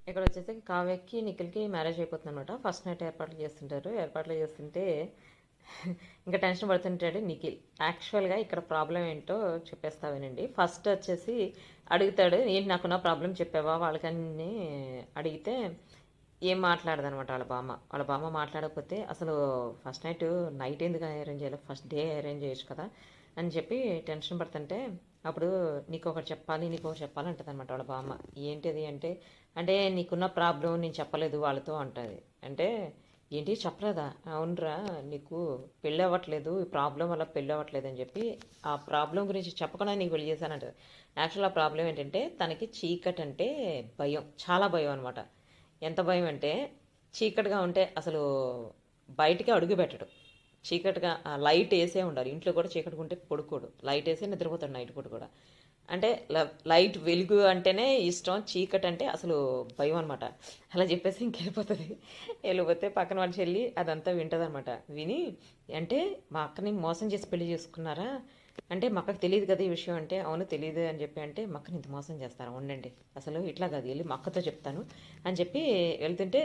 ఇక్కడొచ్చేసి కావ్యకి, నిఖిల్‌కి marriage అయిపోతుందనమాట. First night ఏర్పాట్లు చేస్తుంటారు. ఏర్పాట్లు చేస్తుంటే ఇంకా టెన్షన్ పడుతుంటాడు నిఖిల్. యాక్చువల్‌గా ఇక్కడ ప్రాబ్లమ్ ఏంటో చెప్పేస్తా వినండి. ఫస్ట్ వచ్చేసి అడుగుతాడు, "ఏంటి నాకున్న ప్రాబ్లమ్ చెప్పావా?" వాళ్ళకన్నీ అడిగితే ఏం మాట్లాడదనమాట వాళ్ళ బామ్మ. వాళ్ళ బామ్మ మాట్లాడకపోతే అసలు ఫస్ట్ నైట్ నైట్ ఎందుకు అరేంజ్ చేయాలి? ఫస్ట్ డే అరేంజ్ చేయొచ్చు కదా! అని చెప్పి టెన్షన్ పడుతుంటే అప్పుడు నీకొకటి చెప్పాలి, నీకొకటి చెప్పాలి అంటదనమాట వాళ్ళ బామ్మ. ఏంటిది అంటే, అంటే నీకున్న ప్రాబ్లం నేను చెప్పలేదు వాళ్ళతో అంటది. అంటే ఏంటి చెప్పలేదా? అవునురా నీకు పెళ్ళి అవ్వట్లేదు, ఈ ప్రాబ్లం వల్ల పెళ్ళి అవ్వట్లేదు అని చెప్పి ఆ ప్రాబ్లం గురించి చెప్పకుండా నీకు పెళ్లి చేశానంటది. యాక్చువల్ ఆ ప్రాబ్లం ఏంటంటే తనకి చీకటి అంటే భయం, చాలా భయం అనమాట. ఎంత భయం అంటే చీకటిగా ఉంటే అసలు బయటికి అడుగు పెట్టడు. చీకటిగా లైట్ వేసే ఉండాలి. ఇంట్లో కూడా చీకటిగా ఉంటే పడుకోడు, లైట్ వేసే నిద్రపోతాడు నైట్ పూట కూడా. అంటే లైట్ వెలుగు అంటేనే ఇష్టం, చీకటి అంటే అసలు భయం అనమాట. అలా చెప్పేసి ఇంకెళ్ళిపోతుంది. వెళ్ళిపోతే పక్కన వాళ్ళ చెల్లి అదంతా వింటది అనమాట. విని అంటే మా అక్కని మోసం చేసి పెళ్లి చేసుకున్నారా అంటే మా అక్కకి తెలియదు కదా ఈ విషయం అంటే, అవును తెలియదు అని చెప్పి అంటే మా అక్కని ఇంత మోసం చేస్తారా ఉండండి, అసలు ఇట్లా కాదు వెళ్ళి మా అక్కతో చెప్తాను అని చెప్పి వెళ్తుంటే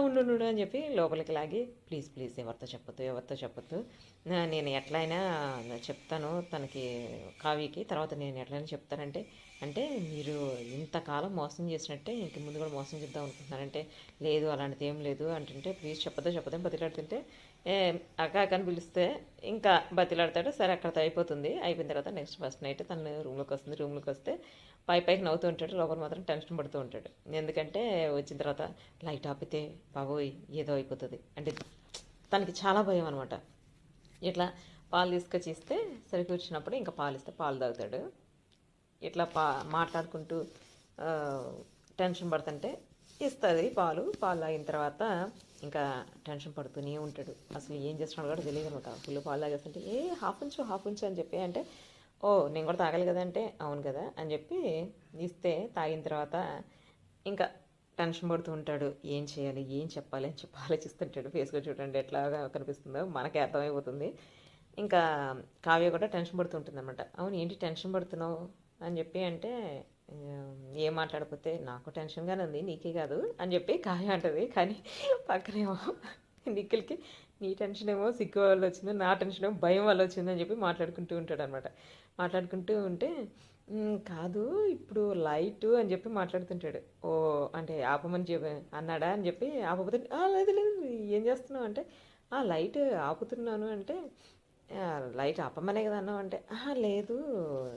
ఉండు ఉండు అని చెప్పి లోపలికి లాగి ప్లీజ్ ప్లీజ్ ఎవరితో చెప్పొద్దు, ఎవరితో చెప్పొద్దు, నేను ఎట్లయినా చెప్తాను తనకి, కావ్యకి తర్వాత నేను ఎట్లయినా చెప్తానంటే, అంటే మీరు ఇంతకాలం మోసం చేసినట్టే ఇంక ముందు కూడా మోసం చేద్దాం అనుకుంటున్నారంటే, లేదు అలాంటిది ఏం లేదు అంటుంటే ప్లీజ్ చెప్పొద్దు చెప్పొద్దని బతిలాడుతుంటే ఏ అక్క అక్క అని పిలిస్తే ఇంకా బతిలాడతాడు. సరే అక్కడితో అయిపోతుంది. అయిపోయిన తర్వాత నెక్స్ట్ ఫస్ట్ నైట్ తను రూమ్లోకి వస్తుంది. రూమ్లోకి వస్తే పైకి నవ్వుతూ ఉంటాడు, లోపల మాత్రం టెన్షన్ పడుతూ ఉంటాడు. ఎందుకంటే వచ్చిన తర్వాత లైట్ ఆపితే బాబోయ్ ఏదో అయిపోతుంది అంటే తనకి చాలా భయం అనమాట. ఇట్లా పాలు తీసుకొచ్చి ఇస్తే సరే కూర్చున్నప్పుడు ఇంకా పాలు ఇస్తే పాలు తాగుతాడు. ఇట్లా మాట్లాడుకుంటూ ఆ, టెన్షన్ పడుతుంటే ఇస్తుంది పాలు. పాలు తాగిన తర్వాత ఇంకా టెన్షన్ పడుతూనే ఉంటాడు. అసలు ఏం చేస్తున్నాడు కూడా తెలియదు అనమాట. ఫుల్ పాలు తాగేస్తుంటే హాఫ్ ఉంచు అని చెప్పి అంటే, ఓ నేను కూడా తాగాలి కదా అంటే, అవును కదా అని చెప్పి ఇస్తే తాగిన తర్వాత ఇంకా టెన్షన్ పడుతూ ఉంటాడు. ఏం చేయాలి, ఏం చెప్పాలి అని చెప్పి ఆలోచిస్తుంటాడు. ఫేస్గా చూడండి ఎట్లాగా కనిపిస్తుందో మనకే అర్థమైపోతుంది. ఇంకా కావ్య కూడా టెన్షన్ పడుతూ ఉంటుంది అనమాట. అవును ఏంటి టెన్షన్ పడుతున్నావు అని చెప్పి అంటే, ఏం మాట్లాడకపోతే నాకు టెన్షన్గానే ఉంది నీకే కాదు అని చెప్పి కావ్య అంటది. కానీ పక్కనేమో నిఖిల్కి నీ టెన్షన్ ఏమో సిగ్గు వల్ల వచ్చింది, నా టెన్షన్ ఏమో భయం వల్ల వచ్చిందని చెప్పి మాట్లాడుకుంటూ ఉంటాడు అనమాట. మాట్లాడుకుంటూ ఉంటే కాదు ఇప్పుడు లైట్ అని చెప్పి మాట్లాడుతుంటాడు. ఓ అంటే ఆపమని చెప్పి అన్నాడా అని చెప్పి ఆపకపోతే లేదు లేదు ఏం చేస్తున్నావు అంటే, లైట్ ఆపుతున్నాను అంటే, లైట్ ఆపమనే కదా అన్నావు అంటే, లేదు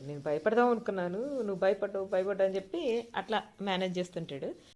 నేను భయపడదాం అనుకున్నాను, నువ్వు భయపడ్డావు అని చెప్పి అట్లా మేనేజ్ చేస్తుంటాడు.